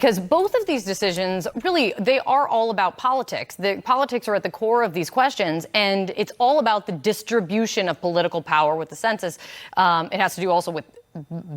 Because both of these decisions, really, they are all about politics. The politics are at the core of these questions, and it's all about the distribution of political power with the census. It has to do also with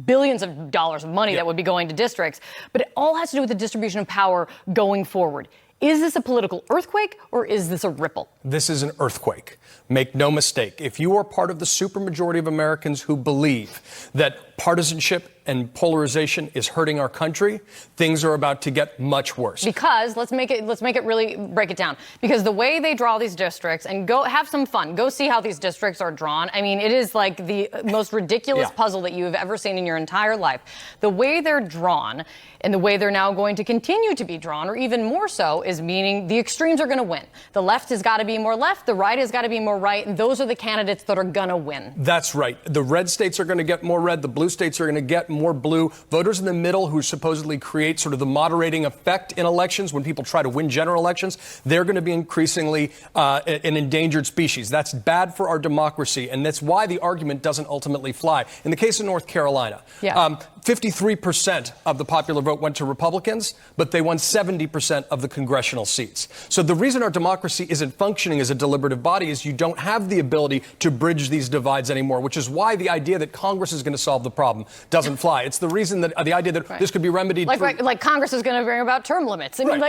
billions of dollars of money that would be going to districts, but it all has to do with the distribution of power going forward. Is this a political earthquake or is this a ripple? This is an earthquake. Make no mistake. If you are part of the supermajority of Americans who believe that partisanship and polarization is hurting our country, things are about to get much worse. Because let's make it really break it down. Because the way they draw these districts, and go have some fun, go see how these districts are drawn. I mean, it is like the most ridiculous puzzle that you have ever seen in your entire life. The way they're drawn and the way they're now going to continue to be drawn, or even more so, is meaning the extremes are going to win. The left has got to be more left, the right has got to be more right, and those are the candidates that are going to win. That's right. The red states are going to get more red, the blue states are going to get more blue. Voters in the middle, who supposedly create sort of the moderating effect in elections when people try to win general elections, they're going to be increasingly an endangered species. That's bad for our democracy, and that's why the argument doesn't ultimately fly. In the case of North Carolina, 53% of the popular vote went to Republicans, but they won 70% of the congressional seats. So the reason our democracy isn't functioning as a deliberative body is you don't have the ability to bridge these divides anymore, which is why the idea that Congress is going to solve the problem doesn't fly. It's the reason that the idea that this could be remedied like Congress is going to bring about term limits. I mean,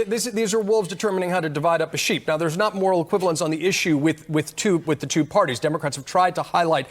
these are wolves determining how to divide up a sheep. Now, there's not moral equivalence on the issue with the two parties. Democrats have tried to highlight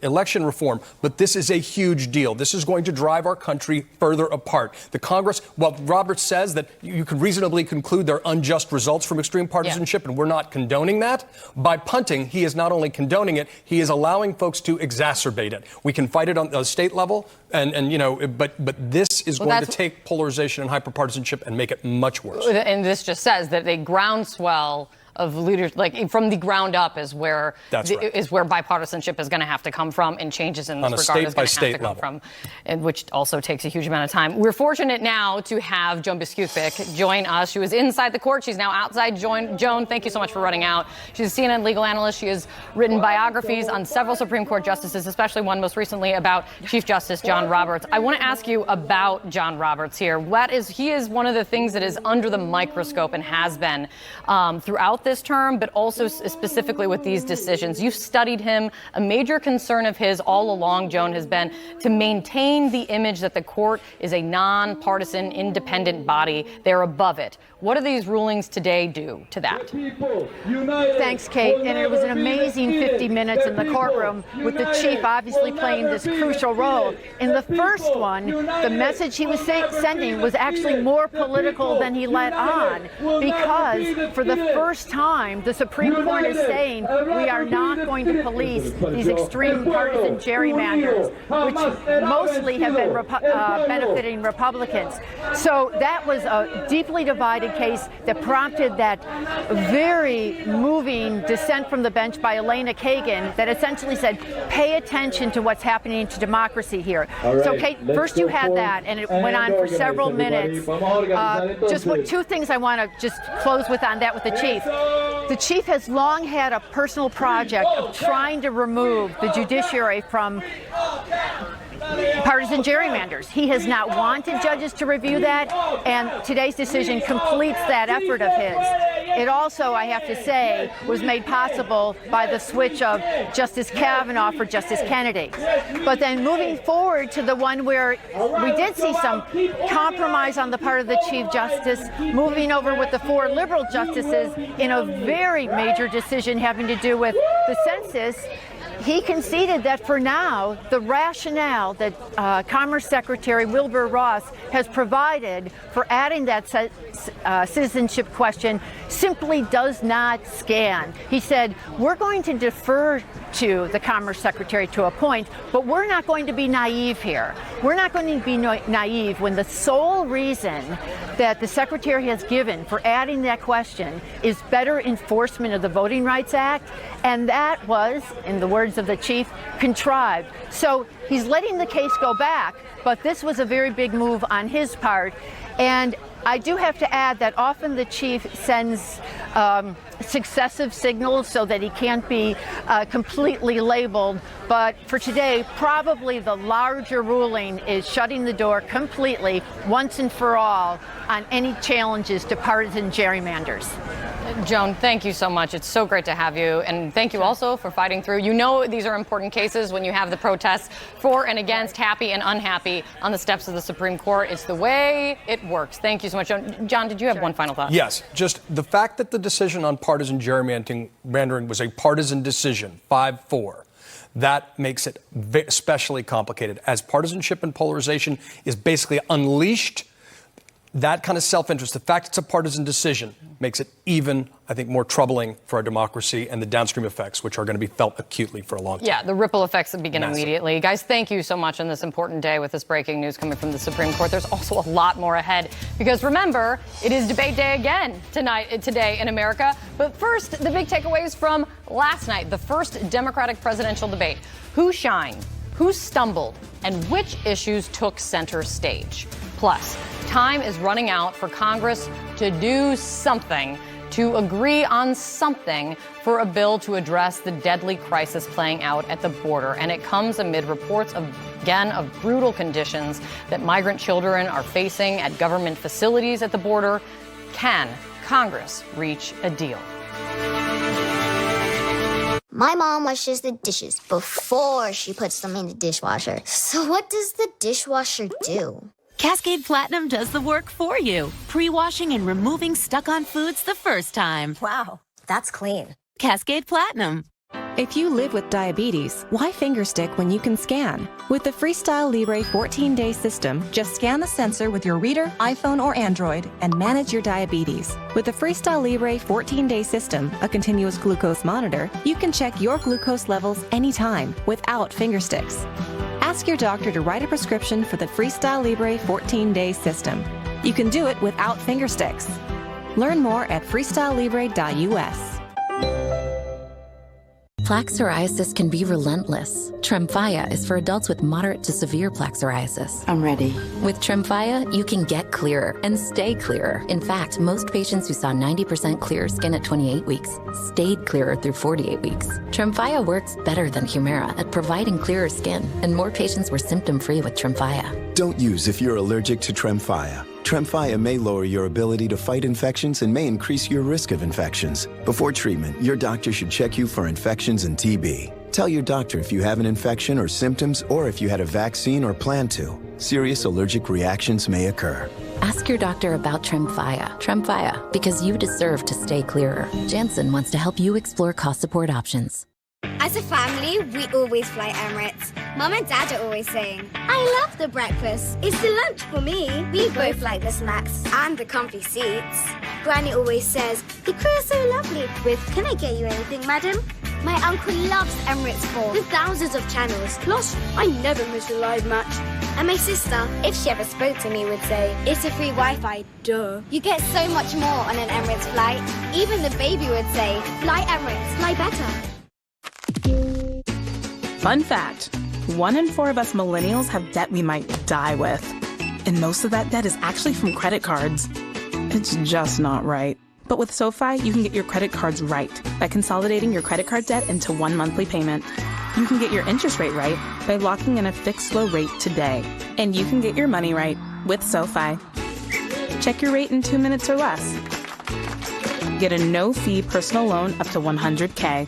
election reform, but this is a huge deal. This is going to drive our country further apart. The Congress, well, Roberts says that you can reasonably conclude there are unjust results from extreme partisanship, and we're not condoning that. By punting, he is not only condoning it, he is allowing folks to exacerbate it. We can fight it on the state level, but this is going to take polarization and hyperpartisanship and make it much worse. And this just says that a groundswell of leaders, like from the ground up, is where bipartisanship is going to have to come from, and changes in this regard is going to have to come from, and which also takes a huge amount of time. We're fortunate now to have Joan Biskupic join us. She was inside the court. She's now outside. Joan, thank you so much for running out. She's a CNN legal analyst. She has written biographies on several Supreme Court justices, especially one most recently about Chief Justice John Roberts. I want to ask you about John Roberts here. He is one of the things that is under the microscope and has been throughout this term, but also specifically with these decisions. You've studied him. A major concern of his all along, Joan, has been to maintain the image that the court is a nonpartisan, independent body. They're above it. What do these rulings today do to that? Thanks, Kate. And it was an amazing 50 minutes in the courtroom, with the chief obviously playing this crucial role. In the first one, the message he was sending was actually more political than he let on, because for the first time, the Supreme Court is saying we are not going to police these extreme partisan gerrymanders, which mostly have been benefiting Republicans. So that was a deeply divided case that prompted that very moving dissent from the bench by Elena Kagan that essentially said, pay attention to what's happening to democracy here. Right, so, Kate, first you had that, and it went on for several minutes. Two things I want to just close with on that with the chief. The chief has long had a personal project of trying to remove the judiciary from partisan gerrymanders. He has not wanted judges to review that, and today's decision completes that effort of his. It also, I have to say, was made possible by the switch of Justice Kavanaugh for Justice Kennedy. But then moving forward to the one where we did see some compromise on the part of the Chief Justice, moving over with the 4 liberal justices in a very major decision having to do with the census, he conceded that for now, the rationale that Commerce Secretary Wilbur Ross has provided for adding that citizenship question simply does not scan. He said, we're going to defer to the Commerce Secretary to a point, but we're not going to be naive here. We're not going to be naive when the sole reason that the Secretary has given for adding that question is better enforcement of the Voting Rights Act, and that was, in the words of the chief, contrived. So he's letting the case go back, but this was a very big move on his part. And I do have to add that often the chief sends successive signals so that he can't be completely labeled. But for today, probably the larger ruling is shutting the door completely, once and for all, on any challenges to partisan gerrymanders. Joan, thank you so much. It's so great to have you. And thank you also for fighting through. You know these are important cases when you have the protests for and against, happy and unhappy on the steps of the Supreme Court. It's the way it works. Thank you so much, Joan. John, did you have one final thought? Yes. Just the fact that the decision on partisan gerrymandering was a partisan decision, 5-4, that makes it especially complicated. As partisanship and polarization is basically unleashed, that kind of self-interest, the fact it's a partisan decision, makes it even, I think, more troubling for our democracy and the downstream effects, which are going to be felt acutely for a long time. Yeah, the ripple effects that begin Massive. immediately. Guys, thank you so much on this important day with this breaking news coming from the Supreme Court. There's also a lot more ahead because remember, it is debate day again today in America. But first, the big takeaways from last night, the first Democratic presidential debate. Who shined? Who stumbled? And which issues took center stage? Plus, time is running out for Congress to do something, to agree on something for a bill to address the deadly crisis playing out at the border. And it comes amid reports of brutal conditions that migrant children are facing at government facilities at the border. Can Congress reach a deal? My mom washes the dishes before she puts them in the dishwasher. So what does the dishwasher do? Cascade Platinum does the work for you, pre-washing and removing stuck-on foods the first time. Wow, that's clean. Cascade Platinum. If you live with diabetes, why fingerstick when you can scan? With the Freestyle Libre 14-day system, just scan the sensor with your reader, iPhone, or Android and manage your diabetes. With the Freestyle Libre 14-day system, a continuous glucose monitor, you can check your glucose levels anytime without fingersticks. Ask your doctor to write a prescription for the Freestyle Libre 14-day system. You can do it without fingersticks. Learn more at freestylelibre.us. Plaque psoriasis can be relentless. Tremfya is for adults with moderate to severe plaque psoriasis. I'm ready. With Tremfya, you can get clearer and stay clearer. In fact, most patients who saw 90% clearer skin at 28 weeks stayed clearer through 48 weeks. Tremfya works better than Humira at providing clearer skin, and more patients were symptom-free with Tremfya. Don't use if you're allergic to Tremfya. Tremfya may lower your ability to fight infections and may increase your risk of infections. Before treatment, your doctor should check you for infections and TB. Tell your doctor if you have an infection or symptoms or if you had a vaccine or plan to. Serious allergic reactions may occur. Ask your doctor about Tremfya. Tremfya, because you deserve to stay clearer. Janssen wants to help you explore cost support options. As a family, we always fly Emirates. Mum and Dad are always saying, I love the breakfast. It's the lunch for me. We both like the snacks and the comfy seats. Granny always says, the crew is so lovely with, can I get you anything, madam? My uncle loves Emirates 4 with thousands of channels. Plus, I never miss a live match. And my sister, if she ever spoke to me, would say, it's a free Wi-Fi, duh. You get so much more on an Emirates flight. Even the baby would say, fly Emirates, fly better. Fun fact, 1 in 4 of us millennials have debt we might die with. And most of that debt is actually from credit cards. It's just not right. But with SoFi, you can get your credit cards right by consolidating your credit card debt into one monthly payment. You can get your interest rate right by locking in a fixed low rate today. And you can get your money right with SoFi. Check your rate in 2 minutes or less. Get a no-fee personal loan up to $100K.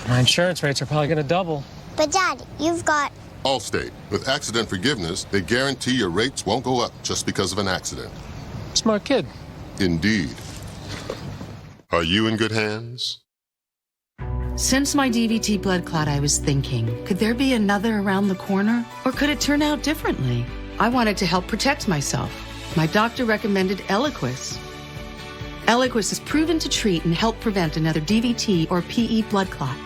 My insurance rates are probably going to double. But Dad, you've got... Allstate. With accident forgiveness, they guarantee your rates won't go up just because of an accident. Smart kid. Indeed. Are you in good hands? Since my DVT blood clot, I was thinking, could there be another around the corner? Or could it turn out differently? I wanted to help protect myself. My doctor recommended Eliquis. Eliquis is proven to treat and help prevent another DVT or PE blood clot.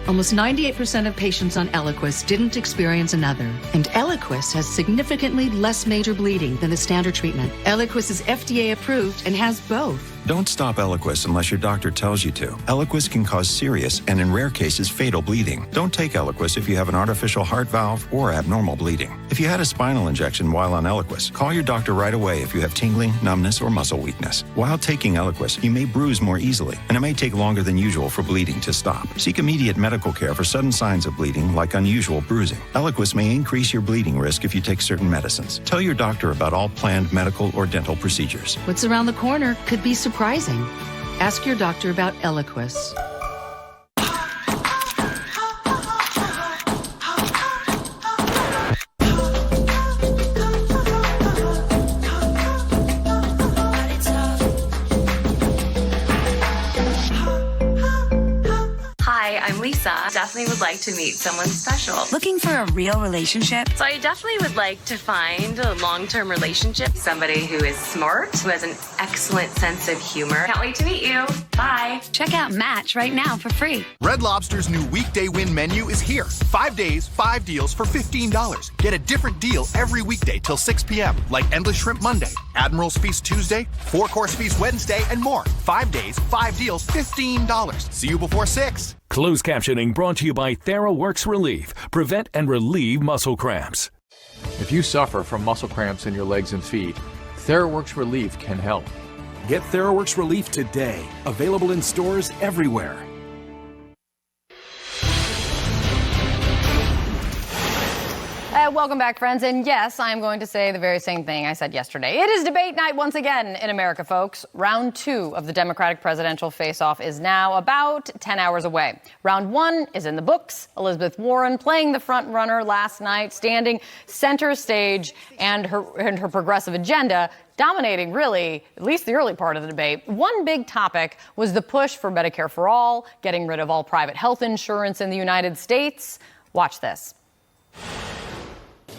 Almost 98% of patients on Eliquis didn't experience another. And Eliquis has significantly less major bleeding than the standard treatment. Eliquis is FDA approved and has both. Don't stop Eliquis unless your doctor tells you to. Eliquis can cause serious and, in rare cases, fatal bleeding. Don't take Eliquis if you have an artificial heart valve or abnormal bleeding. If you had a spinal injection while on Eliquis, call your doctor right away if you have tingling, numbness, or muscle weakness. While taking Eliquis, you may bruise more easily, and it may take longer than usual for bleeding to stop. Seek immediate medical care for sudden signs of bleeding, like unusual bruising. Eliquis may increase your bleeding risk if you take certain medicines. Tell your doctor about all planned medical or dental procedures. What's around the corner could be surprising. Ask your doctor about Eliquis. Hi, I'm Lisa. Definitely would like to meet someone special. Looking for a real relationship? So I definitely would like to find a long-term relationship. Somebody who is smart, who has an excellent sense of humor. Can't wait to meet you. Bye. Check out Match right now for free. Red Lobster's new weekday win menu is here. 5 days, 5 deals for $15. Get a different deal every weekday till 6 p.m. Like Endless Shrimp Monday, Admiral's Feast Tuesday, 4-Course Feast Wednesday, and more. 5 days, 5 deals, $15. See you before 6. Closed captioning brought to you by TheraWorks Relief. Prevent and relieve muscle cramps. If you suffer from muscle cramps in your legs and feet, TheraWorks Relief can help. Get TheraWorks Relief today. Available in stores everywhere. Welcome back, friends. And yes, I'm going to say the very same thing I said yesterday. It is debate night once again in America, folks. Round 2 of the Democratic presidential face-off is now about 10 hours away. Round 1 is in the books. Elizabeth Warren playing the front runner last night, standing center stage, and her progressive agenda dominating, really, at least the early part of the debate. One big topic was the push for Medicare for all, getting rid of all private health insurance in the United States. Watch this.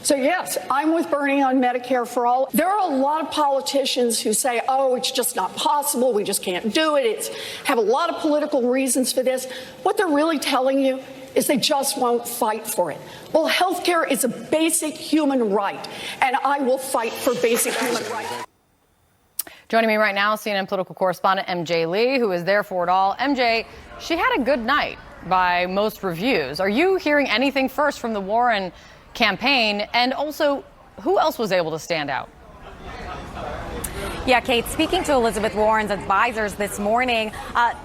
So, yes, I'm with Bernie on Medicare for all. There are a lot of politicians who say, oh, it's just not possible. We just can't do it. Have a lot of political reasons for this. What they're really telling you is they just won't fight for it. Well, health care is a basic human right, and I will fight for basic human rights. Joining me right now, CNN political correspondent MJ Lee, who is there for it all. MJ, she had a good night by most reviews. Are you hearing anything first from the Warren campaign? And also, who else was able to stand out? Yeah, Kate, speaking to Elizabeth Warren's advisors this morning,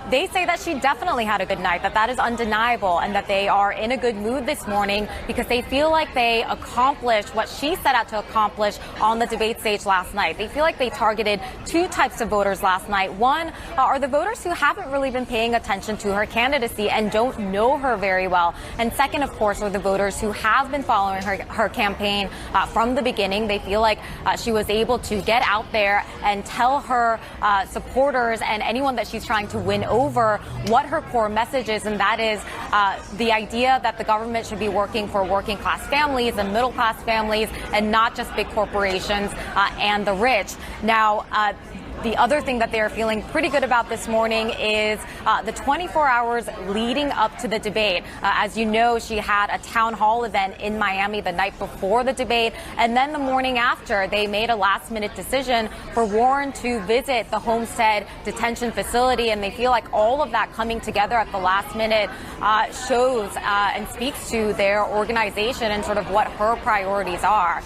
they say that she definitely had a good night, that is undeniable, and that they are in a good mood this morning because they feel like they accomplished what she set out to accomplish on the debate stage last night. They feel like they targeted 2 types of voters last night. One are the voters who haven't really been paying attention to her candidacy and don't know her very well. And second, of course, are the voters who have been following her campaign from the beginning. They feel like she was able to get out there and tell her supporters and anyone that she's trying to win over what her core message is, and that is the idea that the government should be working for working class families and middle class families and not just big corporations and the rich. Now, the other thing that they're feeling pretty good about this morning is the 24 hours leading up to the debate. As you know, she had a town hall event in Miami the night before the debate, and then the morning after, they made a last-minute decision for Warren to visit the Homestead detention facility, and they feel like all of that coming together at the last minute shows and speaks to their organization and sort of what her priorities are.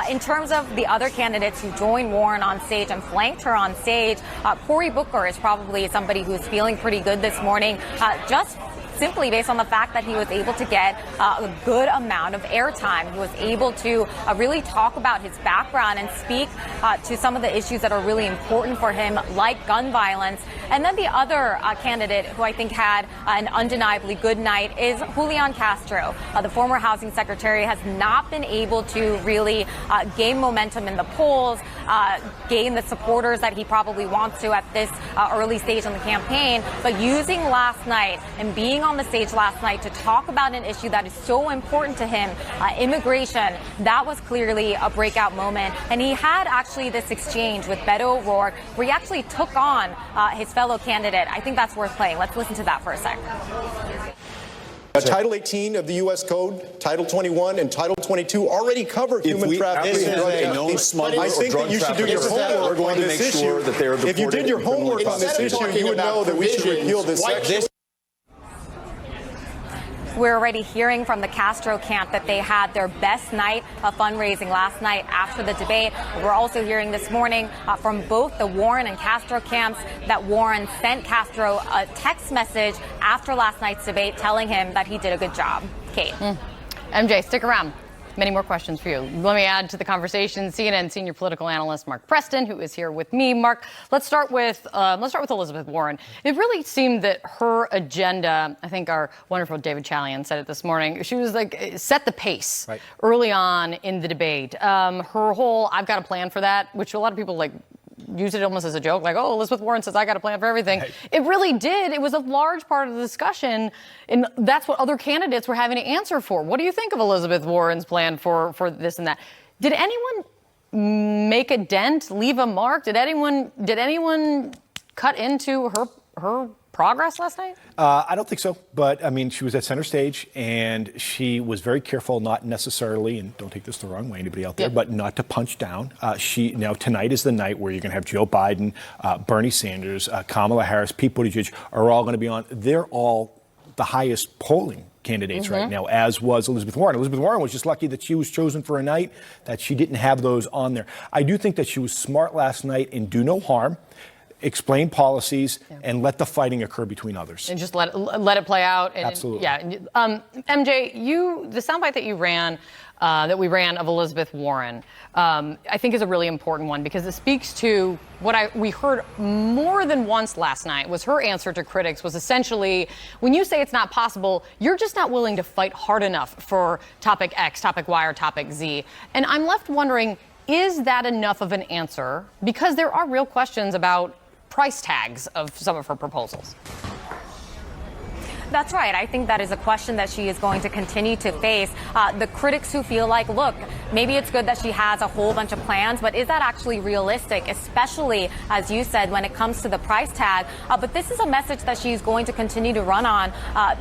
In terms of the other candidates who joined Warren on stage and flanked her on stage, Cory Booker is probably somebody who's feeling pretty good this morning, just simply based on the fact that he was able to get a good amount of airtime. He was able to really talk about his background and speak to some of the issues that are really important for him, like gun violence. And then the other candidate who I think had an undeniably good night is Julian Castro. The former housing secretary has not been able to really gain momentum in the polls, gain the supporters that he probably wants to at this early stage in the campaign, but using last night and being on the stage last night to talk about an issue that is so important to him, immigration, that was clearly a breakout moment. And he had actually this exchange with Beto O'Rourke where he actually took on his fellow candidate. I think that's worth playing. Let's listen to that for a sec. Title 18 of the U.S. Code, Title 21, and Title 22 already cover human trafficking. This is a known smuggler I think that you should do your homework on this issue. If you did your homework on this issue, you would know that we should repeal this section. We're already hearing from the Castro camp that they had their best night of fundraising last night after the debate. We're also hearing this morning from both the Warren and Castro camps that Warren sent Castro a text message after last night's debate telling him that he did a good job. Kate. MJ, stick around. Many more questions for you. Let me add to the conversation CNN senior political analyst Mark Preston, who is here with me. Mark, let's start with Elizabeth Warren. It really seemed that her agenda, I think our wonderful David Chalian said it this morning, she was like, set the pace early on in the debate. Her whole, I've got a plan for that, which a lot of people use it almost as a joke, like, oh, Elizabeth Warren says I got a plan for everything. Right. It really did. It was a large part of the discussion, and that's what other candidates were having to answer for. What do you think of Elizabeth Warren's plan for this and that? Did anyone make a dent, leave a mark? Did anyone cut into her progress last night? I don't think so. But, I mean, she was at center stage, and she was very careful not necessarily, and don't take this the wrong way, anybody out there, but not to punch down. Now, tonight is the night where you're going to have Joe Biden, Bernie Sanders, Kamala Harris, Pete Buttigieg are all going to be on. They're all the highest polling candidates right now, as was Elizabeth Warren. Elizabeth Warren was just lucky that she was chosen for a night, that she didn't have those on there. I do think that she was smart last night and do no harm. Explain policies and let the fighting occur between others. And just let it play out. And, absolutely. Yeah. MJ, the soundbite that we ran of Elizabeth Warren, I think is a really important one because it speaks to what we heard more than once last night was her answer to critics was essentially, when you say it's not possible, you're just not willing to fight hard enough for topic X, topic Y, or topic Z. And I'm left wondering, is that enough of an answer? Because there are real questions about price tags of some of her proposals. That's right. I think that is a question that she is going to continue to face. The critics who feel like, look, maybe it's good that she has a whole bunch of plans, but is that actually realistic, especially, as you said, when it comes to the price tag? But this is a message that she's going to continue to run on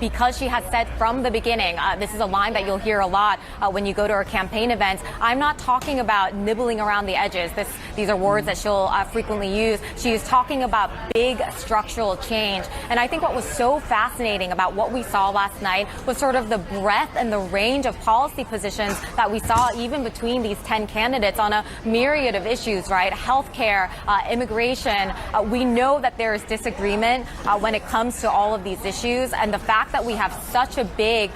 because she has said from the beginning, this is a line that you'll hear a lot when you go to her campaign events, I'm not talking about nibbling around the edges. These are words that she'll frequently use. She is talking about big structural change. And I think what was so fascinating about what we saw last night was sort of the breadth and the range of policy positions that we saw even between these 10 candidates on a myriad of issues, right? Healthcare, immigration. We know that there is disagreement when it comes to all of these issues. And the fact that we have such a big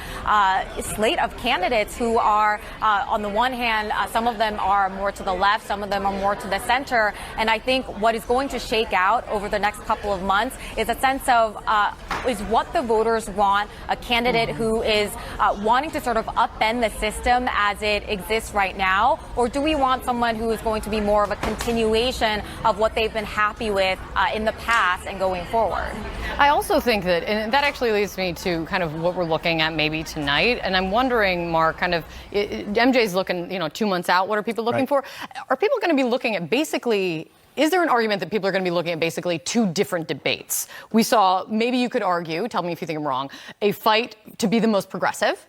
slate of candidates who are, on the one hand, some of them are more to the left, some of them are more to the center. And I think what is going to shake out over the next couple of months is a sense of is what the voters want, a candidate who is wanting to sort of upend the system as it exists right now, or do we want someone who is going to be more of a continuation of what they've been happy with in the past and going forward? I also think that, and that actually leads me to kind of what we're looking at maybe tonight, and I'm wondering, Mark, kind of, MJ's looking, 2 months out, what are people looking for? Are people going to be looking at basically, is there an argument that people are going to be looking at basically two different debates? We saw, maybe you could argue, tell me if you think I'm wrong, a fight to be the most progressive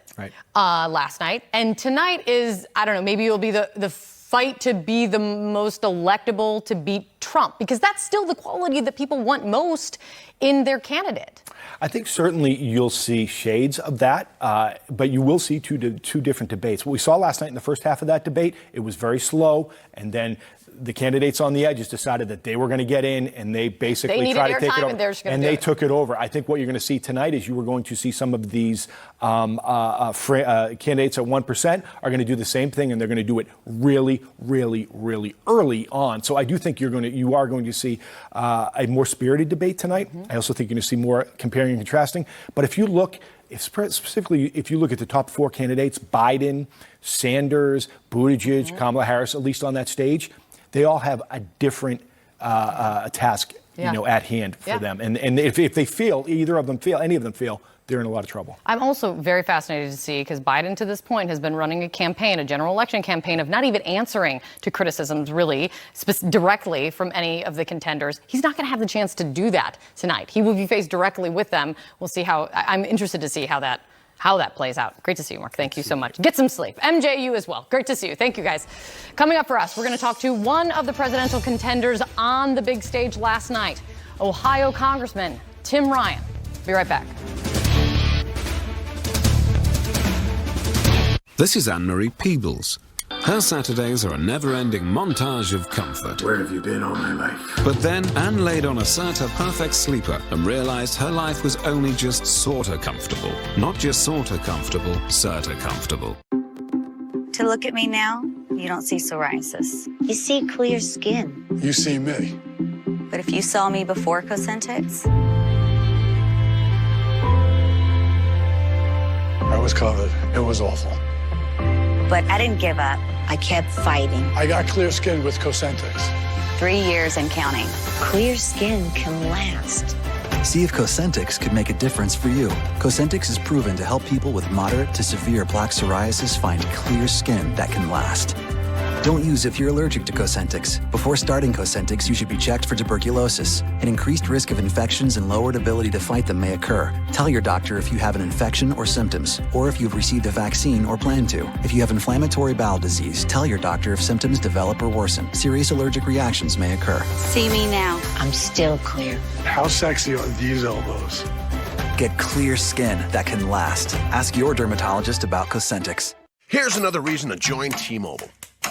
last night. And tonight is, I don't know, maybe it'll be the fight to be the most electable to beat Trump, because that's still the quality that people want most in their candidate. I think certainly you'll see shades of that, but you will see two different debates. What we saw last night in the first half of that debate, it was very slow, and then the candidates on the edges decided that they were going to get in, and they basically tried to take it over. And they took it over. I think what you're going to see tonight is you are going to see some of these candidates at 1% are going to do the same thing, and they're going to do it really, really, really early on. So I do think you are going to see a more spirited debate tonight. I also think you're going to see more comparing and contrasting. But if you look, specifically, if you look at the top four candidates, Biden, Sanders, Buttigieg, Kamala Harris, at least on that stage, they all have a different task, at hand for them. And if they feel, any of them feel, they're in a lot of trouble. I'm also very fascinated to see, because Biden to this point has been running a general election campaign of not even answering to criticisms really directly from any of the contenders. He's not going to have the chance to do that tonight. He will be faced directly with them. We'll see I'm interested to see how that how that plays out. Great to see you, Mark. Thank you so much. Get some sleep. MJ, you as well. Great to see you. Thank you, guys. Coming up for us, we're going to talk to one of the presidential contenders on the big stage last night, Ohio Congressman Tim Ryan. Be right back. This is Anne-Marie Peebles. Her Saturdays are a never-ending montage of comfort. Where have you been all my life? But then Anne laid on a Serta Perfect Sleeper and realized her life was only just sorta comfortable. Not just sorta comfortable, Serta comfortable. To look at me now, you don't see psoriasis. You see clear skin. You see me. But if you saw me before Cosentyx, I was covered. It was awful. but I didn't give up. I kept fighting. I got clear skin with Cosentyx. 3 years and counting. Clear skin can last. See if Cosentyx could make a difference for you. Cosentyx is proven to help people with moderate to severe plaque psoriasis find clear skin that can last. Don't use if you're allergic to Cosentyx. Before starting Cosentyx, you should be checked for tuberculosis. An increased risk of infections and lowered ability to fight them may occur. Tell your doctor if you have an infection or symptoms, or if you've received a vaccine or plan to. If you have inflammatory bowel disease, tell your doctor if symptoms develop or worsen. Serious allergic reactions may occur. See me now. I'm still clear. How sexy are these elbows? Get clear skin that can last. Ask your dermatologist about Cosentyx. Here's another reason to join T-Mobile.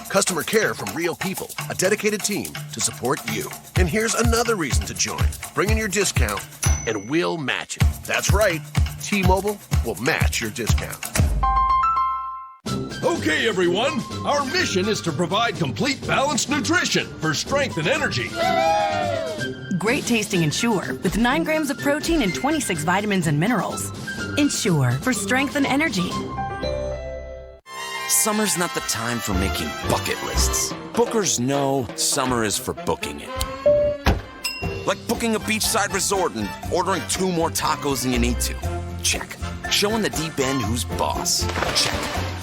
Customer care from real people, a dedicated team to support you. And here's another reason to join. Bring in your discount and we'll match it. That's right. T-Mobile will match your discount. Okay, everyone. Our mission is to provide complete balanced nutrition for strength and energy. Great tasting Ensure with 9 grams of protein and 26 vitamins and minerals. Ensure for strength and energy. Summer's not the time for making bucket lists. Bookers know summer is for booking it. Like booking a beachside resort and ordering 2 more tacos than you need to. Check. Showing the deep end who's boss. Check.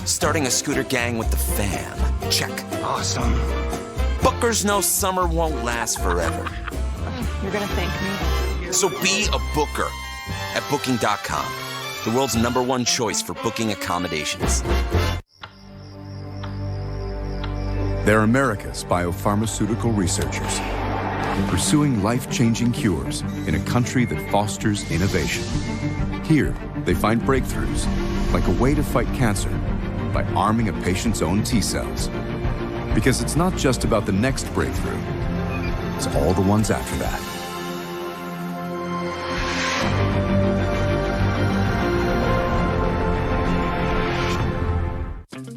Starting a scooter gang with the fam. Check. Awesome. Bookers know summer won't last forever. You're gonna thank me. So be a booker at Booking.com, the world's #1 choice for booking accommodations. They're America's biopharmaceutical researchers, pursuing life-changing cures in a country that fosters innovation. Here, they find breakthroughs, like a way to fight cancer by arming a patient's own T-cells. Because it's not just about the next breakthrough, it's all the ones after that.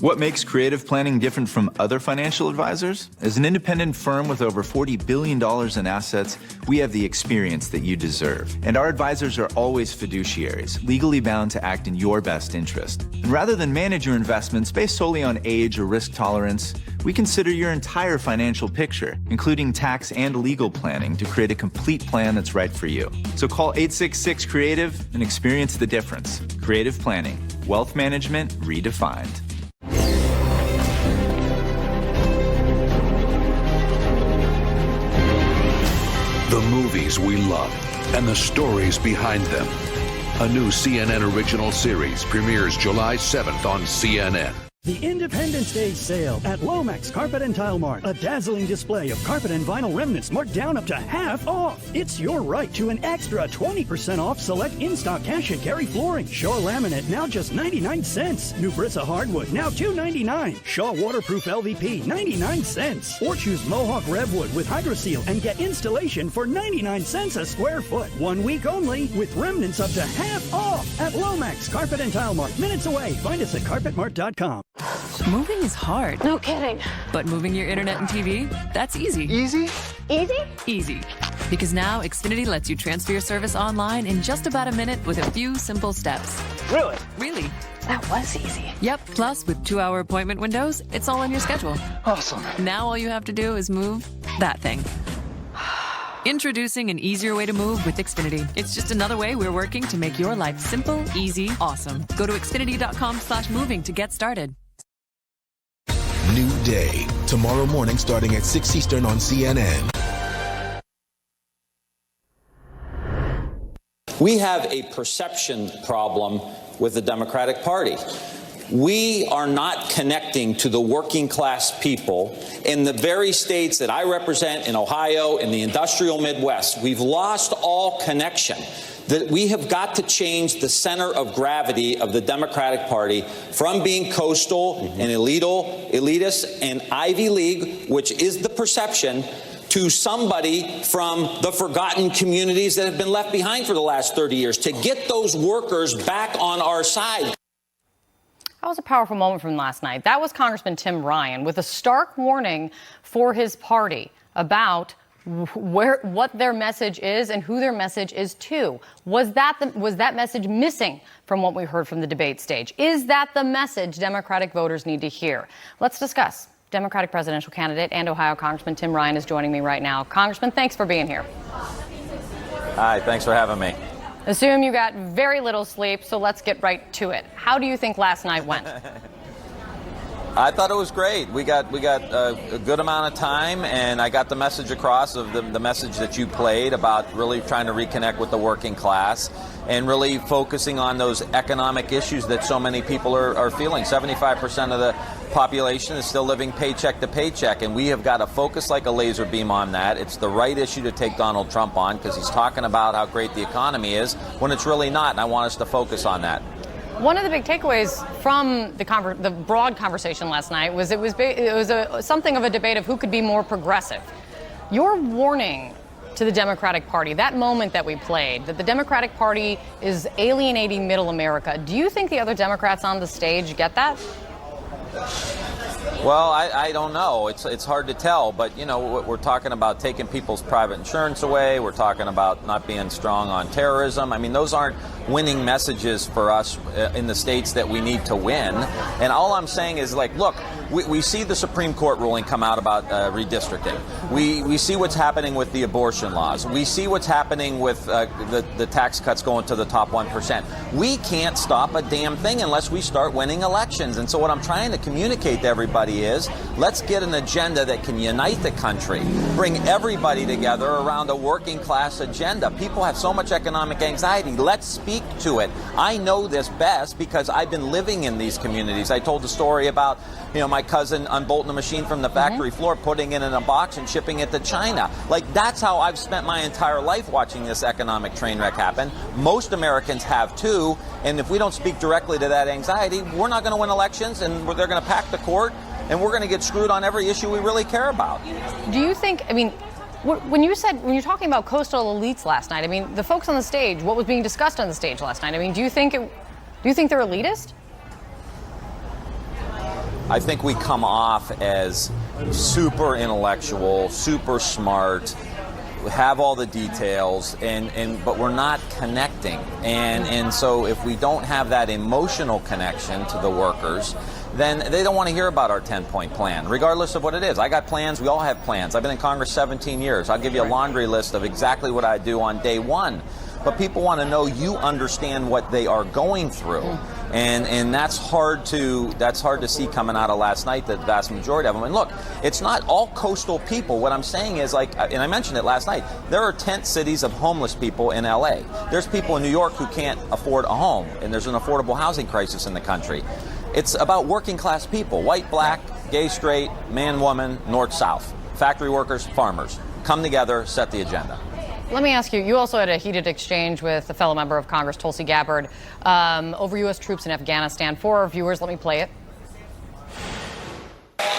What makes creative planning different from other financial advisors? As an independent firm with over $40 billion in assets, we have the experience that you deserve. And our advisors are always fiduciaries, legally bound to act in your best interest. And rather than manage your investments based solely on age or risk tolerance, we consider your entire financial picture, including tax and legal planning, to create a complete plan that's right for you. So call 866-CREATIVE and experience the difference. Creative planning, wealth management redefined. The movies we love and the stories behind them. A new CNN original series premieres July 7th on CNN. The Independence Day sale at Lomax Carpet and Tile Mart. A dazzling display of carpet and vinyl remnants marked down up to half off. It's your right to an extra 20% off select in-stock cash and carry flooring. Shaw laminate now just 99 cents. New Brissa hardwood now $2.99. Shaw waterproof LVP 99 cents. Or choose Mohawk Revwood with HydroSeal and get installation for 99 cents a square foot. 1 week only with remnants up to half off at Lomax Carpet and Tile Mart. Minutes away. Find us at carpetmart.com. Moving is hard. No kidding. But moving your internet and TV, that's easy. Easy? Easy? Easy. Because now Xfinity lets you transfer your service online in just about a minute with a few simple steps. Really? Really. That was easy. Yep. Plus, with 2-hour appointment windows, it's all on your schedule. Awesome. Now all you have to do is move that thing. Introducing an easier way to move with Xfinity. It's just another way we're working to make your life simple, easy, awesome. Go to Xfinity.com/moving to get started. New day. Tomorrow morning starting at 6 Eastern on CNN. We have a perception problem with the Democratic Party. We are not connecting to the working class people in the very states that I represent in Ohio, in the industrial Midwest. We've lost all connection. That we have got to change the center of gravity of the Democratic Party from being coastal and elitist and Ivy League, which is the perception, to somebody from the forgotten communities that have been left behind for the last 30 years, to get those workers back on our side. That was a powerful moment from last night. That was Congressman Tim Ryan with a stark warning for his party about what their message is and who their message is to. Was that message missing from what we heard from the debate stage? Is that the message Democratic voters need to hear? Let's discuss. Democratic presidential candidate and Ohio Congressman Tim Ryan is joining me right now. Congressman, thanks for being here. Hi, thanks for having me. Assume you got very little sleep, so let's get right to it. How do you think last night went? I thought it was great. We got a good amount of time, and I got the message across of the message that you played about really trying to reconnect with the working class and really focusing on those economic issues that so many people are feeling. 75% of the population is still living paycheck to paycheck, and we have got to focus like a laser beam on that. It's the right issue to take Donald Trump on because he's talking about how great the economy is when it's really not, and I want us to focus on that. One of the big takeaways from the broad conversation last night was it was something of a debate of who could be more progressive. Your warning to the Democratic Party, that moment that we played, that the Democratic Party is alienating middle America, do you think the other Democrats on the stage get that? Well, I don't know. It's hard to tell, but you know, we're talking about taking people's private insurance away. We're talking about not being strong on terrorism. I mean, those aren't winning messages for us in the states that we need to win. And all I'm saying is, like, look, we see the Supreme Court ruling come out about redistricting. We see what's happening with the abortion laws. We see what's happening with the tax cuts going to the top 1%. We can't stop a damn thing unless we start winning elections. And so what I'm trying to communicate to everybody is, let's get an agenda that can unite the country, bring everybody together around a working class agenda. People have so much economic anxiety. Let's speak to it. I know this best because I've been living in these communities. I told the story about, you know, my cousin unbolting a machine from the factory floor, putting it in a box and shipping it to China. Like, that's how I've spent my entire life watching this economic train wreck happen. Most Americans have too, and if we don't speak directly to that anxiety, we're not going to win elections, and they're going to pack the court, and we're going to get screwed on every issue we really care about. Do you think, I mean, when you're talking about coastal elites last night, I mean, the folks on the stage, what was being discussed on the stage last night, I mean, do you think they're elitist? I think we come off as super intellectual, super smart, have all the details, but we're not connecting. And so if we don't have that emotional connection to the workers, then they don't want to hear about our 10-point plan, regardless of what it is. I got plans. We all have plans. I've been in Congress 17 years. I'll give you a laundry list of exactly what I do on day one. But people want to know you understand what they are going through. And that's hard to see coming out of last night, the vast majority of them. And look, it's not all coastal people. What I'm saying is, like, and I mentioned it last night, there are tent cities of homeless people in LA. There's people in New York who can't afford a home, and there's an affordable housing crisis in the country. It's about working class people, white, black, gay, straight, man, woman, north, south, factory workers, farmers. Come together, set the agenda. Let me ask you, you also had a heated exchange with a fellow member of Congress, Tulsi Gabbard, over U.S. troops in Afghanistan. For our viewers, let me play it.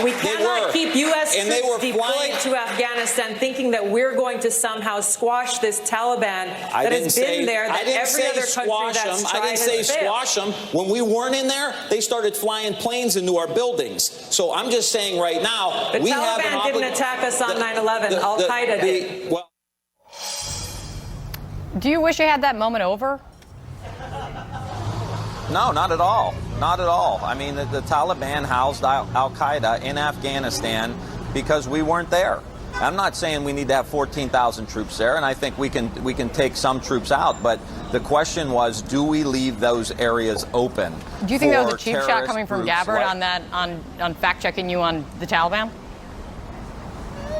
We cannot keep U.S. troops deployed to Afghanistan thinking that we're going to somehow squash this Taliban that has been there, that every other country that's tried has failed. I didn't say squash them. When we weren't in there, they started flying planes into our buildings. So I'm just saying right now, the Taliban didn't attack us on 9/11. Al-Qaeda did. Well, do you wish you had that moment over? No, not at all. Not at all. I mean, the Taliban housed Al-Qaeda in Afghanistan because we weren't there. I'm not saying we need to have 14,000 troops there, and I think we can take some troops out. But the question was, do we leave those areas open? Do you think that was a cheap shot coming from Gabbard on fact checking you on the Taliban?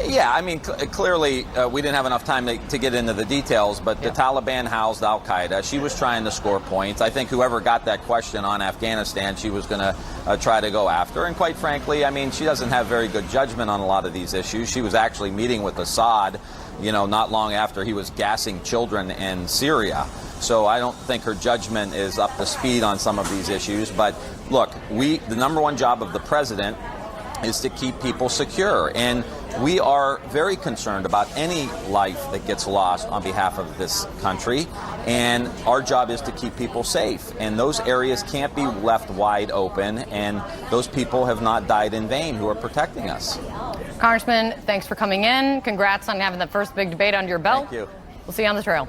Yeah, I mean, clearly we didn't have enough time to get into the details, but the Taliban housed al-Qaeda. She was trying to score points. I think whoever got that question on Afghanistan, she was going to try to go after. And quite frankly, I mean, she doesn't have very good judgment on a lot of these issues. She was actually meeting with Assad, not long after he was gassing children in Syria. So I don't think her judgment is up to speed on some of these issues. But look, the number one job of the president is to keep people secure. And we are very concerned about any life that gets lost on behalf of this country. And our job is to keep people safe. And those areas can't be left wide open. And those people have not died in vain who are protecting us. Congressman, thanks for coming in. Congrats on having the first big debate under your belt. Thank you. We'll see you on the trail.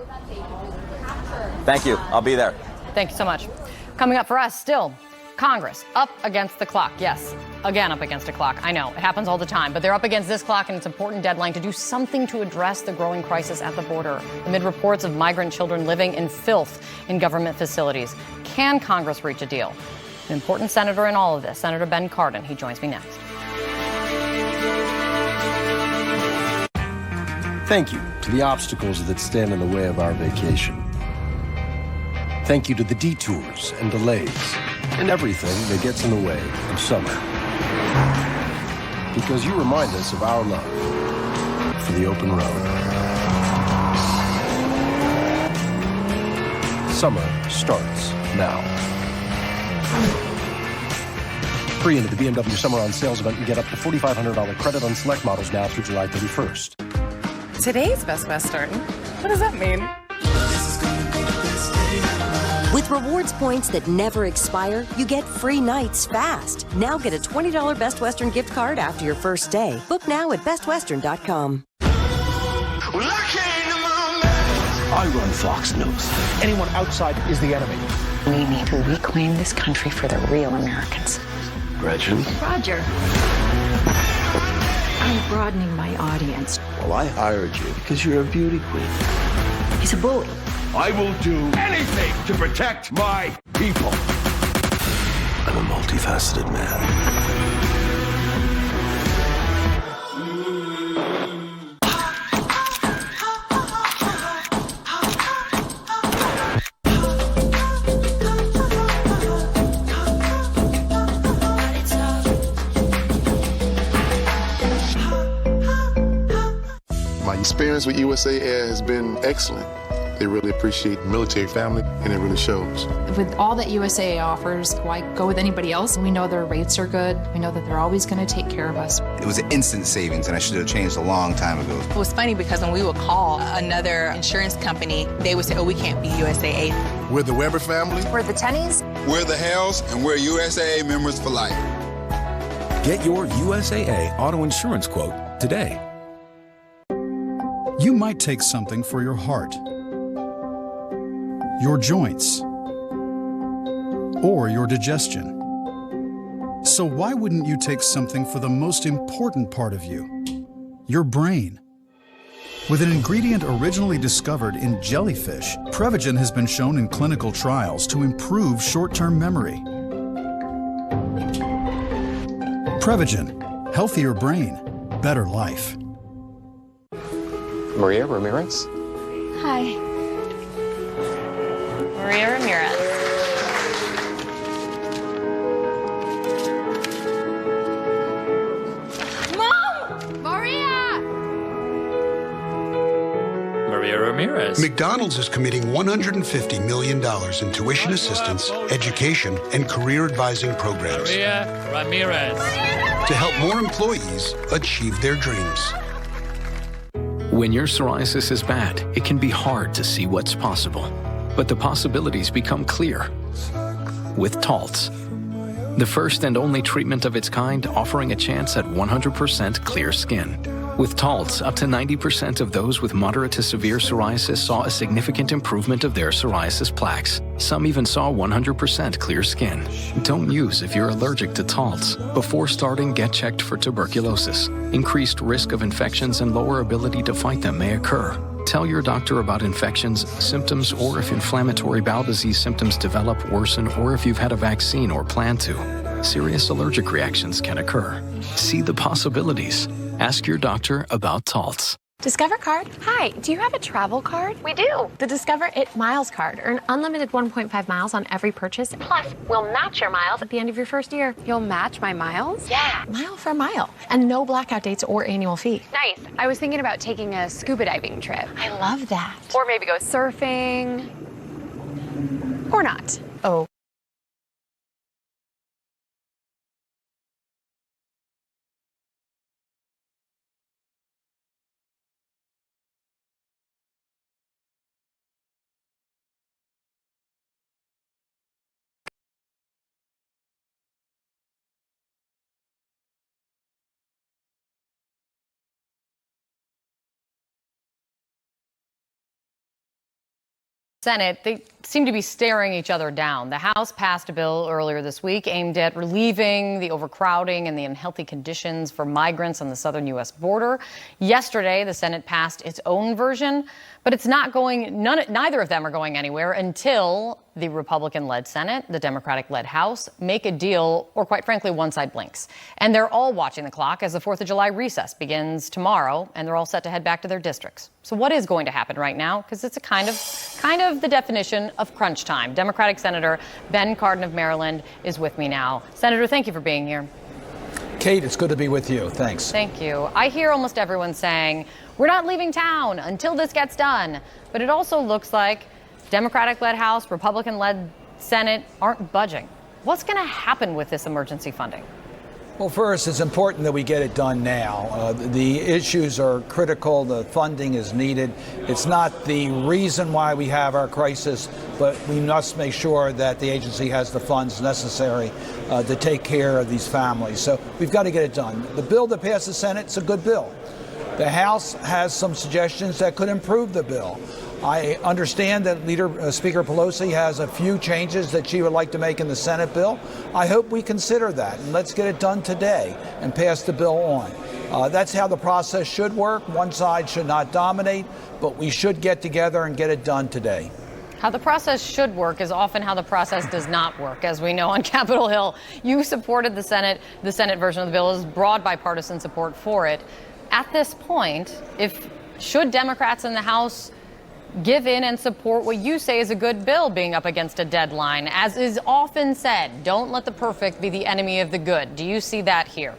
Thank you. I'll be there. Thank you so much. Coming up for us still, Congress up against the clock. Yes, again up against a clock. I know, it happens all the time, but they're up against this clock and its important deadline to do something to address the growing crisis at the border amid reports of migrant children living in filth in government facilities. Can Congress reach a deal? An important senator in all of this, Senator Ben Cardin. He joins me next. Thank you to the obstacles that stand in the way of our vacation. Thank you to the detours and delays and everything that gets in the way of summer. Because you remind us of our love for the open road. Summer starts now. Hurry into the BMW Summer on Sales event and get up to $4,500 credit on select models now through July 31st. Today's Best Western? What does that mean? With rewards points that never expire, you get free nights fast. Now get a $20 Best Western gift card after your first stay. Book now at bestwestern.com. I run Fox News. Anyone outside is the enemy. We need to reclaim this country for the real Americans. Gretchen? Roger. I'm broadening my audience. Well, I hired you because you're a beauty queen. He's a bully. I will do anything to protect my people. I'm a multifaceted man. My experience with USAA has been excellent. They really appreciate the military family, and it really shows. With all that USAA offers, why go with anybody else? We know their rates are good. We know that they're always going to take care of us. It was an instant savings, and I should have changed a long time ago. It was funny because when we would call another insurance company, they would say, oh, we can't be USAA. We're the Weber family. We're the Tennies. We're the Hells, and we're USAA members for life. Get your USAA auto insurance quote today. You might take something for your heart, your joints, or your digestion. So why wouldn't you take something for the most important part of you, your brain? With an ingredient originally discovered in jellyfish, Prevagen has been shown in clinical trials to improve short-term memory. Prevagen, healthier brain, better life. Maria Ramirez? Hi. Maria Ramirez. Mom! Maria! Maria Ramirez. McDonald's is committing $150 million in tuition assistance, education, and career advising programs. Maria Ramirez. To help more employees achieve their dreams. When your psoriasis is bad, it can be hard to see what's possible. But the possibilities become clear with Taltz, the first and only treatment of its kind offering a chance at 100% clear skin. With Taltz, up to 90% of those with moderate to severe psoriasis saw a significant improvement of their psoriasis plaques. Some even saw 100% clear skin. Don't use if you're allergic to Taltz. Before starting, get checked for tuberculosis. Increased risk of infections and lower ability to fight them may occur. Tell your doctor about infections, symptoms, or if inflammatory bowel disease symptoms develop, worsen, or if you've had a vaccine or plan to. Serious allergic reactions can occur. See the possibilities Ask your doctor about Taltz. Discover card? Hi, do you have a travel card? We do. The Discover It Miles card. Earn unlimited 1.5 miles on every purchase. Plus, we'll match your miles At the end of your first year. You'll match my miles? Yeah. Mile for mile. And no blackout dates or annual fee. Nice. I was thinking about taking a scuba diving trip. I love that. Or maybe go surfing. Or not. Oh. Senate, they seem to be staring each other down. The House passed a bill earlier this week aimed at relieving the overcrowding and the unhealthy conditions for migrants on the southern U.S. border. Yesterday, the Senate passed its own version, but it's not going, neither of them are going anywhere until the Republican-led Senate, the Democratic-led House, make a deal, or quite frankly, one side blinks. And they're all watching the clock as the 4th of July recess begins tomorrow, and they're all set to head back to their districts. So what is going to happen right now? Because it's a kind of the definition of crunch time. Democratic Senator Ben Cardin of Maryland is with me now. Senator, thank you for being here. Kate, it's good to be with you. Thanks. Thank you. I hear almost everyone saying, we're not leaving town until this gets done. But it also looks like Democratic-led House, Republican-led Senate aren't budging. What's going to happen with this emergency funding? Well, first, it's important that we get it done now. The issues are critical. The funding is needed. It's not the reason why we have our crisis, but we must make sure that the agency has the funds necessary to take care of these families. So we've got to get it done. The bill that passed the Senate is a good bill. The House has some suggestions that could improve the bill. I understand that Speaker Pelosi has a few changes that she would like to make in the Senate bill. I hope we consider that, and let's get it done today and pass the bill on. That's how the process should work. One side should not dominate, but we should get together and get it done today. How the process should work is often how the process does not work. As we know on Capitol Hill, you supported the Senate version of the bill. There's broad bipartisan support for it. At this point, should Democrats in the House give in and support what you say is a good bill being up against a deadline? As is often said, don't let the perfect be the enemy of the good. Do you see that here?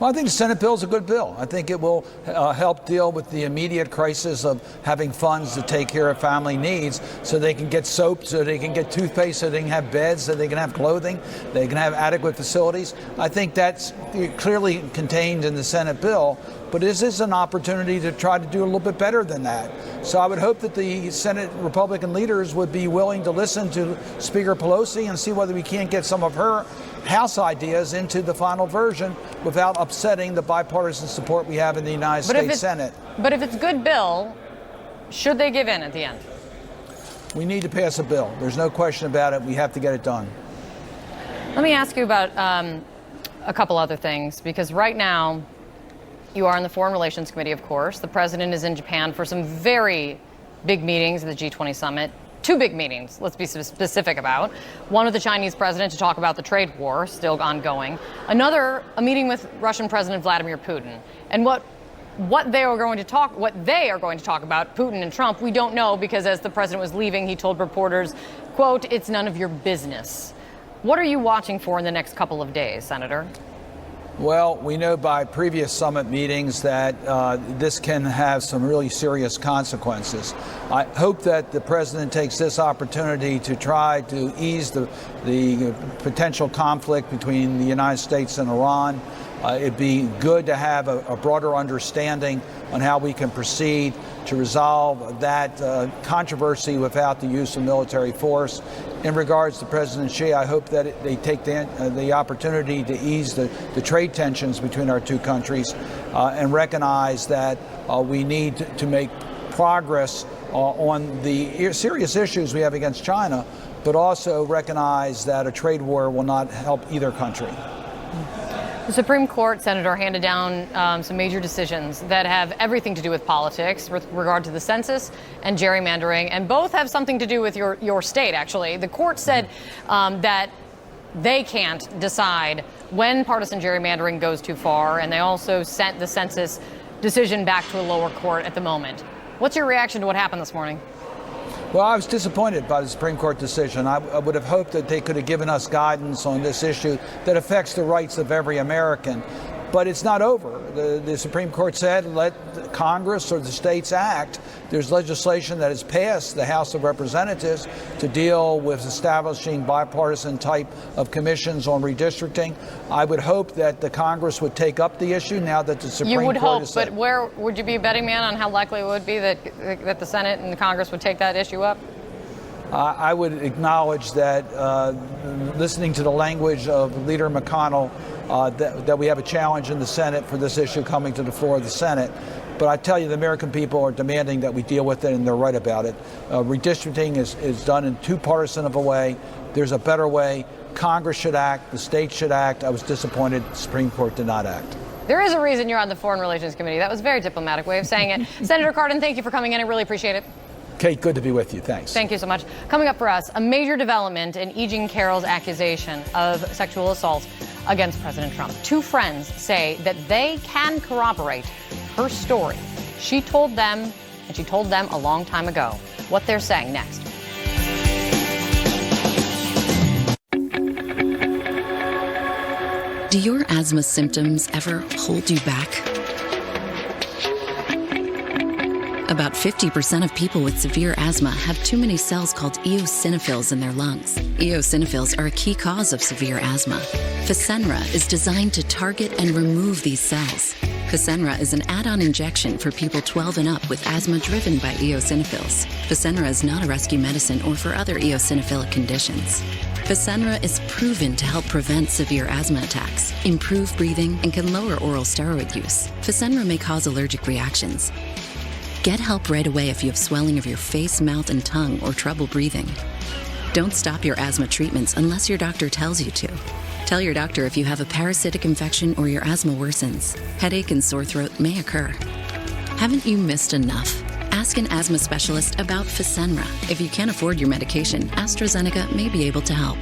Well, I think the Senate bill is a good bill. I think it will help deal with the immediate crisis of having funds to take care of family needs so they can get soap, so they can get toothpaste, so they can have beds, so they can have clothing, they can have adequate facilities. I think that's clearly contained in the Senate bill, but this is an opportunity to try to do a little bit better than that. So I would hope that the Senate Republican leaders would be willing to listen to Speaker Pelosi and see whether we can't get some of her House ideas into the final version without upsetting the bipartisan support we have in the United States Senate. But if it's a good bill, should they give in at the end? We need to pass a bill. There's no question about it. We have to get it done. Let me ask you about a couple other things, because right now you are in the Foreign Relations Committee, of course. The president is in Japan for some very big meetings at the G20 summit. 2 big meetings, let's be specific about. One with the Chinese president to talk about the trade war, still ongoing. Another, a meeting with Russian President Vladimir Putin. And what they are going to talk about, Putin and Trump, we don't know, because as the president was leaving, he told reporters, quote, "It's none of your business." What are you watching for in the next couple of days, Senator? Well, we know by previous summit meetings that this can have some really serious consequences. I hope that the president takes this opportunity to try to ease the potential conflict between the United States and Iran. It'd be good to have a broader understanding on how we can proceed to resolve that controversy without the use of military force. In regards to President Xi, I hope that they take the opportunity to ease the trade tensions between our two countries and recognize that we need to make progress on the serious issues we have against China, but also recognize that a trade war will not help either country. The Supreme Court, Senator, handed down some major decisions that have everything to do with politics with regard to the census and gerrymandering, and both have something to do with your state, actually. The court said that they can't decide when partisan gerrymandering goes too far, and they also sent the census decision back to a lower court at the moment. What's your reaction to what happened this morning? Well, I was disappointed by the Supreme Court decision. I would have hoped that they could have given us guidance on this issue that affects the rights of every American. But it's not over. The Supreme Court said let Congress or the states act. There's legislation that has passed the House of Representatives to deal with establishing bipartisan type of commissions on redistricting. I would hope that the Congress would take up the issue now that the Supreme Court has said. You would hope, said, but where would you be a betting man on how likely it would be that the Senate and the Congress would take that issue up? I would acknowledge that listening to the language of Leader McConnell, that we have a challenge in the Senate for this issue coming to the floor of the Senate. But I tell you, the American people are demanding that we deal with it, and they're right about it. Redistricting is done in too partisan of a way. There's a better way. Congress should act. The states should act. I was disappointed the Supreme Court did not act. There is a reason you're on the Foreign Relations Committee. That was a very diplomatic way of saying it. Senator Cardin, thank you for coming in. I really appreciate it. Kate, good to be with you. Thanks. Thank you so much. Coming up for us, a major development in E. Jean Carroll's accusation of sexual assault against President Trump. Two friends say that they can corroborate her story. She told them, and she told them a long time ago. What they're saying next. Do your asthma symptoms ever hold you back? About 50% of people with severe asthma have too many cells called eosinophils in their lungs. Eosinophils are a key cause of severe asthma. Fasenra is designed to target and remove these cells. Fasenra is an add-on injection for people 12 and up with asthma driven by eosinophils. Fasenra is not a rescue medicine or for other eosinophilic conditions. Fasenra is proven to help prevent severe asthma attacks, improve breathing, and can lower oral steroid use. Fasenra may cause allergic reactions. Get help right away if you have swelling of your face, mouth, and tongue or trouble breathing. Don't stop your asthma treatments unless your doctor tells you to. Tell your doctor if you have a parasitic infection or your asthma worsens. Headache and sore throat may occur. Haven't you missed enough? Ask an asthma specialist about Fasenra. If you can't afford your medication, AstraZeneca may be able to help.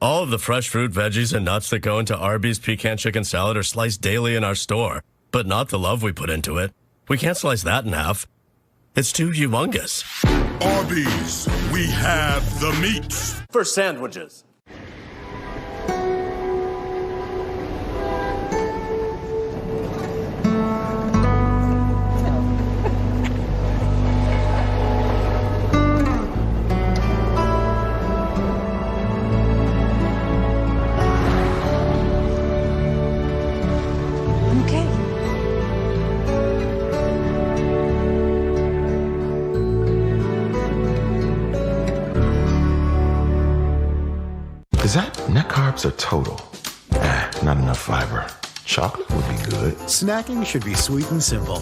All of the fresh fruit, veggies, and nuts that go into Arby's pecan chicken salad are sliced daily in our store, but not the love we put into it. We can't slice that in half. It's too humongous. Arby's, we have the meats. For sandwiches. Is that net carbs or total? Not enough fiber. Chocolate would be good. Snacking should be sweet and simple.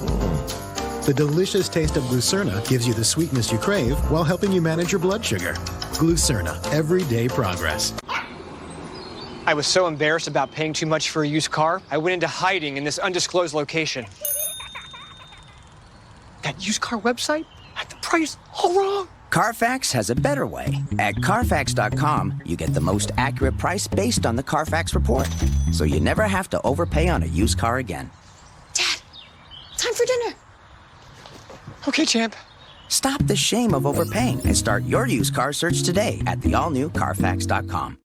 The delicious taste of Glucerna gives you the sweetness you crave while helping you manage your blood sugar. Glucerna, everyday progress. I was so embarrassed about paying too much for a used car, I went into hiding in this undisclosed location. That used car website had the price all wrong. Carfax has a better way. At Carfax.com, you get the most accurate price based on the Carfax report. So you never have to overpay on a used car again. Dad, time for dinner. Okay, champ. Stop the shame of overpaying and start your used car search today at the all-new Carfax.com.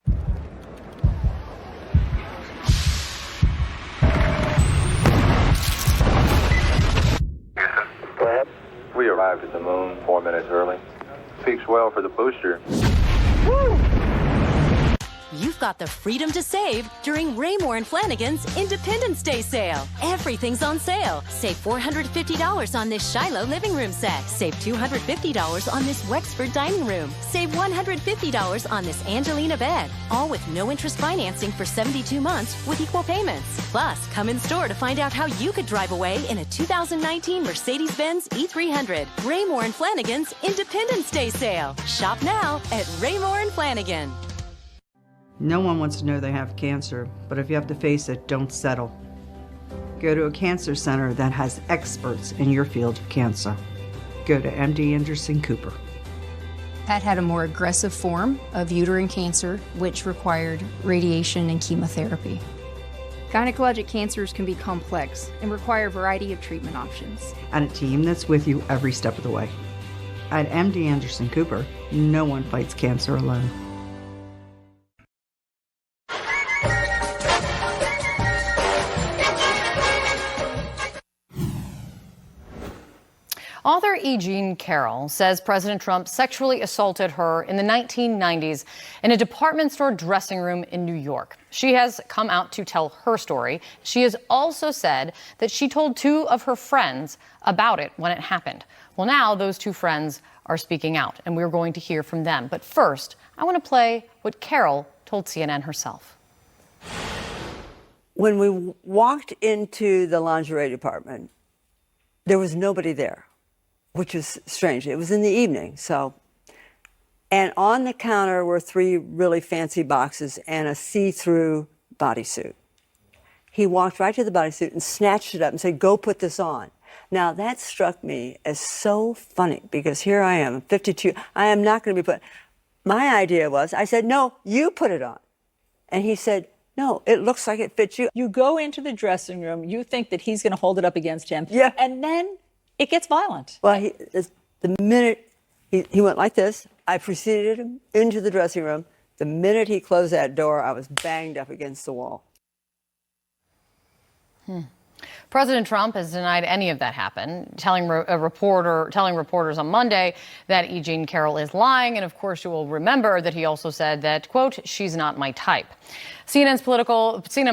We arrived at the moon 4 minutes early. Speaks well for the booster. Woo! You've got the freedom to save during Raymore and Flanigan's Independence Day sale. Everything's on sale. Save $450 on this Shiloh living room set. Save $250 on this Wexford dining room. Save $150 on this Angelina bed. All with no interest financing for 72 months with equal payments. Plus, come in store to find out how you could drive away in a 2019 Mercedes-Benz E300. Raymore and Flanigan's Independence Day sale. Shop now at Raymore and Flanigan. No one wants to know they have cancer, but if you have to face it, don't settle. Go to a cancer center that has experts in your field of cancer. Go to MD Anderson Cooper. Pat had a more aggressive form of uterine cancer, which required radiation and chemotherapy. Gynecologic cancers can be complex and require a variety of treatment options. And a team that's with you every step of the way. At MD Anderson Cooper, no one fights cancer alone. Author E. Jean Carroll says President Trump sexually assaulted her in the 1990s in a department store dressing room in New York. She has come out to tell her story. She has also said that she told two of her friends about it when it happened. Well, now those two friends are speaking out, and we're going to hear from them. But first, I want to play what Carroll told CNN herself. When we walked into the lingerie department, there was nobody there, which was strange. It was in the evening, so. And on the counter were 3 really fancy boxes and a see-through bodysuit. He walked right to the bodysuit and snatched it up and said, "Go put this on." Now, that struck me as so funny because here I am, 52. I am not going to be put. My idea was, I said, "No, you put it on." And he said, "No, it looks like it fits you." You go into the dressing room, you think that he's going to hold it up against him. Yeah. And then it gets violent. Well, the minute he went like this, I preceded him into the dressing room. The minute he closed that door, I was banged up against the wall. President Trump has denied any of that happened, telling reporters on Monday that E. Jean Carroll is lying. And of course, you will remember that he also said that, quote, "she's not my type." CNN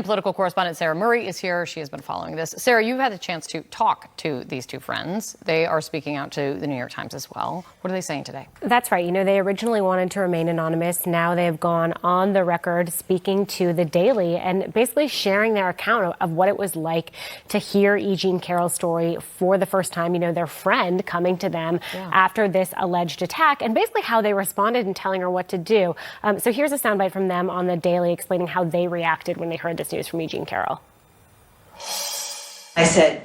political correspondent Sarah Murray is here. She has been following this. Sarah, you've had a chance to talk to these two friends. They are speaking out to the New York Times as well. What are they saying today? That's right. You know, they originally wanted to remain anonymous. Now they have gone on the record speaking to The Daily and basically sharing their account of what it was like to hear E. Jean Carroll's story for the first time. You know, their friend coming to them after this alleged attack and basically how they responded and telling her what to do. So here's a soundbite from them on The Daily explaining how they reacted when they heard this news from E. Jean Carroll. I said,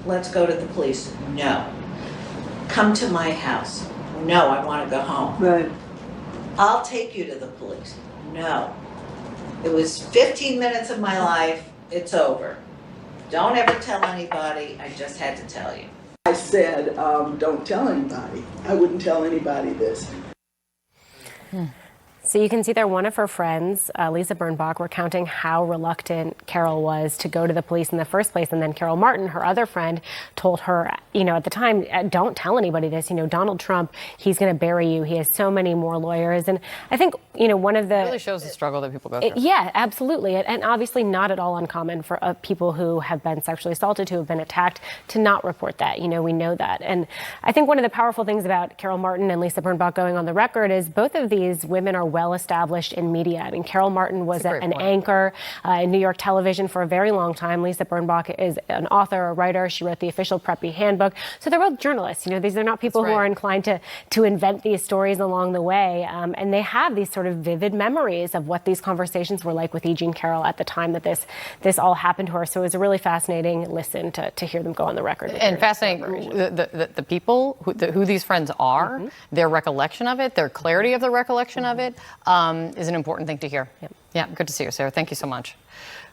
"Let's go to the police." No. "Come to my house." No, I want to go home. Right. "I'll take you to the police." No. It was 15 minutes of my life. It's over. Don't ever tell anybody. I just had to tell you. I said, don't tell anybody. I wouldn't tell anybody this. So you can see there one of her friends, Lisa Birnbach, recounting how reluctant Carroll was to go to the police in the first place. And then Carol Martin, her other friend, told her, you know, at the time, don't tell anybody this. You know, Donald Trump, he's going to bury you. He has so many more lawyers. And I think, you know, one of the... It really shows the struggle that people go through. Yeah, absolutely. And obviously not at all uncommon for people who have been sexually assaulted, who have been attacked, to not report that. You know, we know that. And I think one of the powerful things about Carol Martin and Lisa Birnbach going on the record is both of these women are well established in media. I mean, Carol Martin was an anchor in New York television for a very long time. Lisa Birnbach is an author, a writer. She wrote the official Preppy Handbook. So they're both journalists. You know, these are not people who are inclined to invent these stories along the way. And they have these sort of vivid memories of what these conversations were like with E. Jean Carroll at the time that this all happened to her. So it was a really fascinating listen to hear them go on the record. And fascinating, the people who these friends are, their recollection of it, their clarity of the recollection of it, is an important thing to hear. Yeah, good to see you, Sarah. Thank you so much.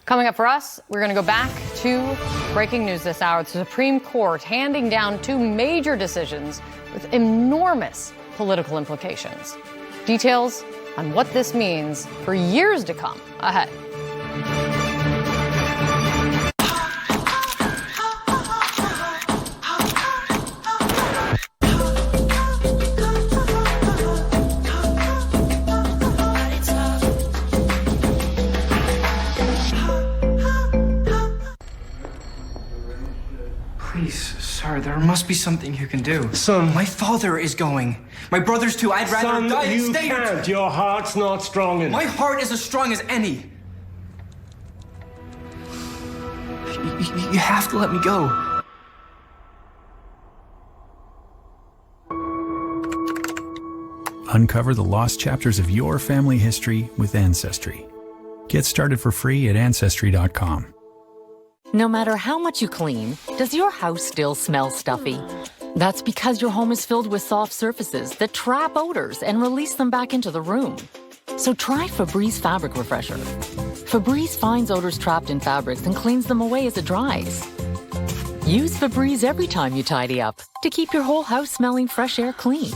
Coming up for us, we're going to go back to breaking news this hour. The Supreme Court handing down two major decisions with enormous political implications. Details on what this means for years to come ahead. Sir, there must be something you can do. Son. My father is going. My brother's too. I'd rather die than you stay here. Can't. Your heart's not strong enough. My heart is as strong as any. You have to let me go. Uncover the lost chapters of your family history with Ancestry. Get started for free at Ancestry.com. No matter how much you clean, does your house still smell stuffy? That's because your home is filled with soft surfaces that trap odors and release them back into the room. So try Febreze Fabric Refresher. Febreze finds odors trapped in fabrics and cleans them away as it dries. Use Febreze every time you tidy up to keep your whole house smelling fresh air clean.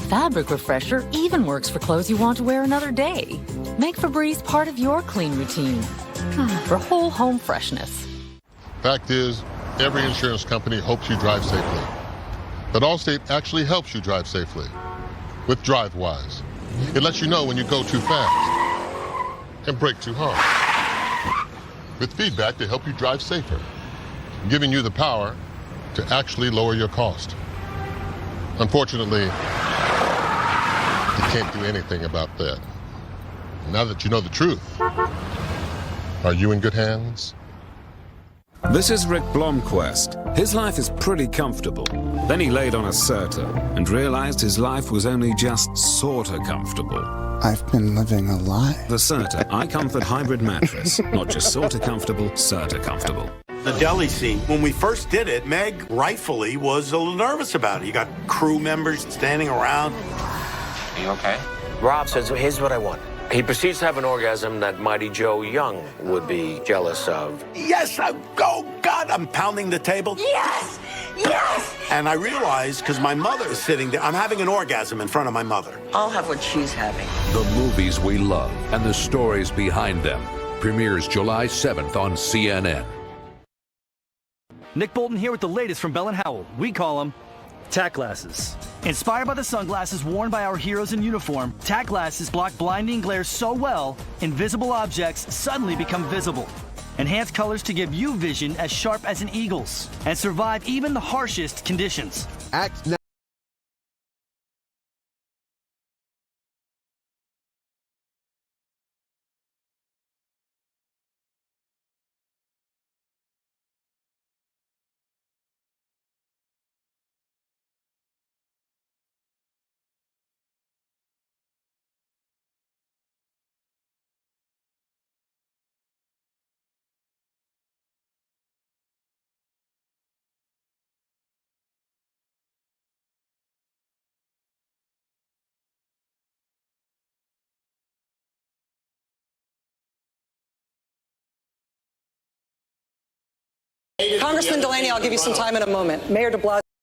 Fabric Refresher even works for clothes you want to wear another day. Make Febreze part of your clean routine for whole home freshness. Fact is, every insurance company hopes you drive safely. But Allstate actually helps you drive safely with DriveWise. It lets you know when you go too fast and brake too hard, with feedback to help you drive safer, giving you the power to actually lower your cost. Unfortunately, you can't do anything about that. Now that you know the truth, are you in good hands? This is Rick Blomquist. His life is pretty comfortable. Then he laid on a Serta and realized his life was only just sorta comfortable. I've been living a lie. The Serta iComfort Hybrid Mattress. Not just sorta comfortable, Serta comfortable. The deli scene, when we first did it, Meg rightfully was a little nervous about it. You got crew members standing around. Are you okay? Rob says, here's what I want. He proceeds to have an orgasm that Mighty Joe Young would be jealous of. Yes, oh God, I'm pounding the table. Yes! Yes! And I realized, because my mother is sitting there, I'm having an orgasm in front of my mother. I'll have what she's having. The movies we love and the stories behind them. Premieres July 7th on CNN. Nick Bolton here with the latest from Bell & Howell. We call them Tack Glasses. Inspired by the sunglasses worn by our heroes in uniform, Tack Glasses block blinding glare so well, invisible objects suddenly become visible. Enhance colors to give you vision as sharp as an eagle's and survive even the harshest conditions. Act now. Congressman Delaney, I'll give you some time in a moment. Mayor de Blasio.